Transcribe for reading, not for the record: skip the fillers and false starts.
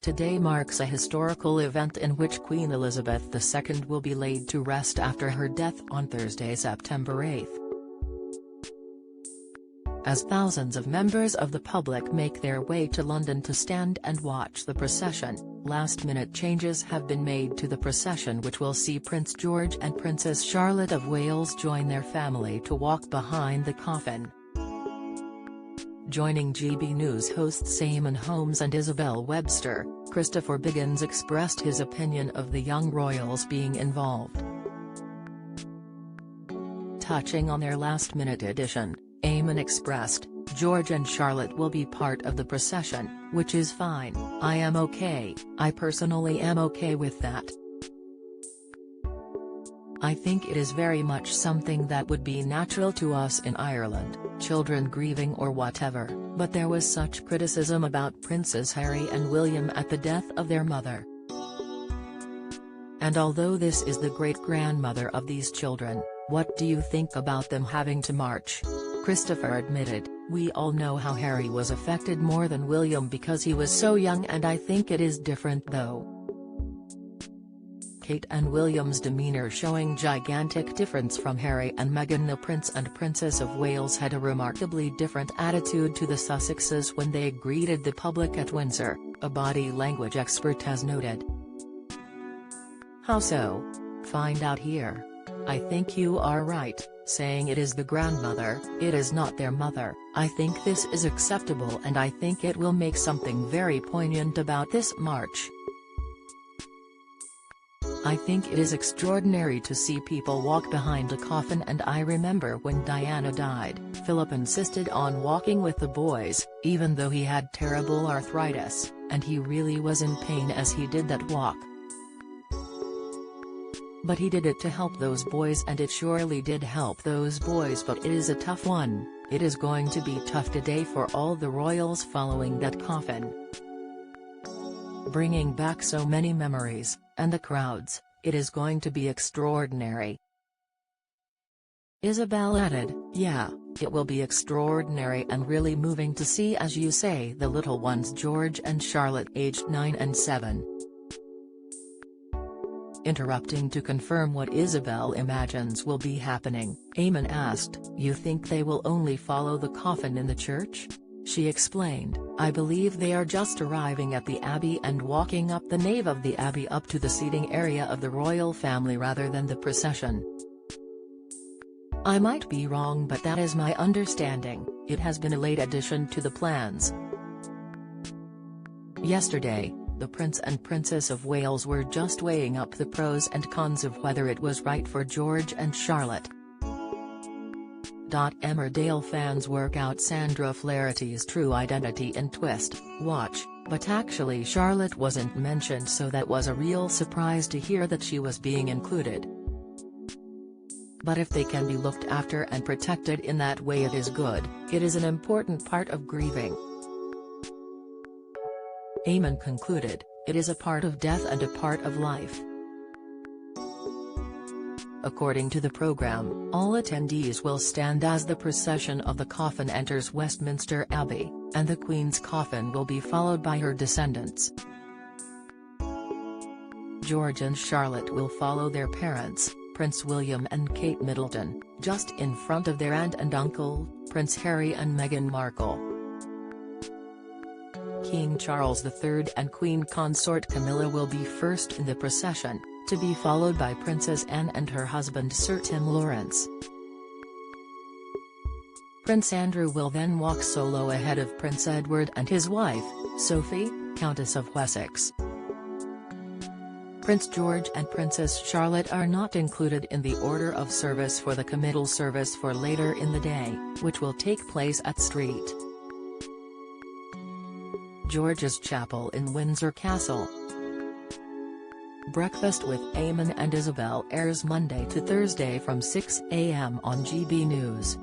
Today marks a historical event in which Queen Elizabeth II will be laid to rest after her death on Thursday, September 8. As thousands of members of the public make their way to London to stand and watch the procession, last-minute changes have been made to the procession, which will see Prince George and Princess Charlotte of Wales join their family to walk behind the coffin. Joining GB News hosts Eamonn Holmes and Isabel Webster, Christopher Biggins expressed his opinion of the young royals being involved. Touching on their last-minute addition, Eamonn expressed, "George and Charlotte will be part of the procession, which is fine. I am okay. I personally am okay with that. I think it is very much something that would be natural to us in Ireland, children grieving or whatever, but there was such criticism about Princes Harry and William at the death of their mother. And although this is the great-grandmother of these children, what do you think about them having to march?" Christopher admitted, "We all know how Harry was affected more than William because he was so young, and I think it is different though. Kate and William's demeanour showing gigantic difference from Harry and Meghan. The Prince and Princess of Wales had a remarkably different attitude to the Sussexes when they greeted the public at Windsor," a body language expert has noted. "How so? Find out here. I think you are right, saying it is the grandmother, it is not their mother. I think this is acceptable, and I think it will make something very poignant about this march. I think it is extraordinary to see people walk behind a coffin, and I remember when Diana died, Philip insisted on walking with the boys, even though he had terrible arthritis, and he really was in pain as he did that walk. But he did it to help those boys, and it surely did help those boys, but it is a tough one. It is going to be tough today for all the royals following that coffin. Bringing back so many memories, and the crowds, it is going to be extraordinary." Isabel added, "Yeah, it will be extraordinary and really moving to see, as you say, the little ones George and Charlotte aged 9 and 7. Interrupting to confirm what Isabel imagines will be happening, Eamonn asked, "You think they will only follow the coffin in the church?" She explained, "I believe they are just arriving at the Abbey and walking up the nave of the Abbey up to the seating area of the royal family rather than the procession. I might be wrong, but that is my understanding. It has been a late addition to the plans." Yesterday, the Prince and Princess of Wales were just weighing up the pros and cons of whether it was right for George and Charlotte. Emmerdale fans work out Sandra Flaherty's true identity in Twist, watch, but actually Charlotte wasn't mentioned, so that was a real surprise to hear that she was being included. But if they can be looked after and protected in that way, it is good. It is an important part of grieving." Eamonn concluded, "It is a part of death and a part of life." According to the programme, all attendees will stand as the procession of the coffin enters Westminster Abbey, and the Queen's coffin will be followed by her descendants. George and Charlotte will follow their parents, Prince William and Kate Middleton, just in front of their aunt and uncle, Prince Harry and Meghan Markle. King Charles III and Queen Consort Camilla will be first in the procession, to be followed by Princess Anne and her husband Sir Tim Lawrence. Prince Andrew will then walk solo ahead of Prince Edward and his wife, Sophie, Countess of Wessex. Prince George and Princess Charlotte are not included in the order of service for the committal service for later in the day, which will take place at St. George's Chapel in Windsor Castle. Breakfast with Eamonn and Isabel airs Monday to Thursday from 6 a.m. on GB News.